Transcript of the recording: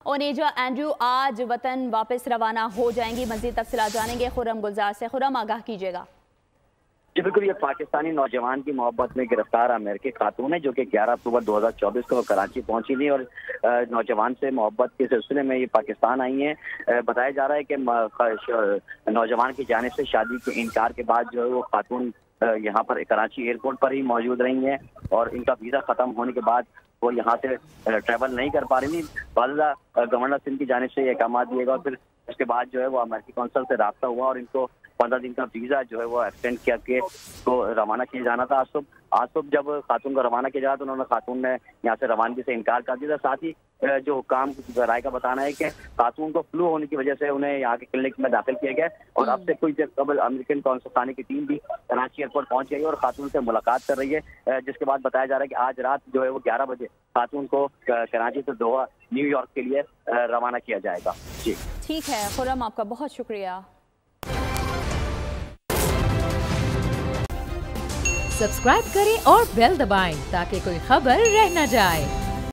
ओनेजा Andrew आज वतन वापस रवाना हो जाएंगी। मज़ीद तफसीलात जानेंगे खुर्रम गुलजार से। खुर्रम, आगाह कीजिएगा। जी बिल्कुल, ये पाकिस्तानी नौजवान की मोहब्बत में गिरफ्तार अमेरिकी खातून है जो कि 11 अक्टूबर 2024 को कराची पहुंची थी और नौजवान से मोहब्बत के सिलसिले में ये पाकिस्तान आई हैं। बताया जा रहा है कि नौजवान की जानिब से शादी के इनकार के बाद जो है वो खातून यहाँ पर कराची एयरपोर्ट पर ही मौजूद रही हैं और इनका वीज़ा ख़त्म होने के बाद वो यहाँ से ट्रैवल नहीं कर पा रही थी। बाज़ा गवर्नर सिंध की जानिब से ये अहकाम दिए गए और फिर उसके बाद जो है वो अमेरिकी कौंसल से रब्ता हुआ और इनको 15 दिन का वीज़ा जो है वो एक्सटेंड किया के तो रवाना किया जाना था। आज सुबह जब खातून को रवाना किया जा तो उन्होंने खातून ने यहाँ से रवानगी से इनकार कर दिया था। साथ ही जो हुकाम राय का बताना है कि खातून को फ्लू होने की वजह से उन्हें यहाँ के क्लिनिक में दाखिल किया गया और अब से कुछ देर कबल अमेरिकन कौंसलखाने की टीम भी कराची एयरपोर्ट पहुंच गई और खातून से मुलाकात कर रही है, जिसके बाद बताया जा रहा है कि आज रात जो है वो 11 बजे खातून को कराची से दोहा न्यूयॉर्क के लिए रवाना किया जाएगा। जी ठीक है खुर्रम, आपका बहुत शुक्रिया। सब्सक्राइब करें और बेल दबाएं ताकि कोई खबर रह न जाए।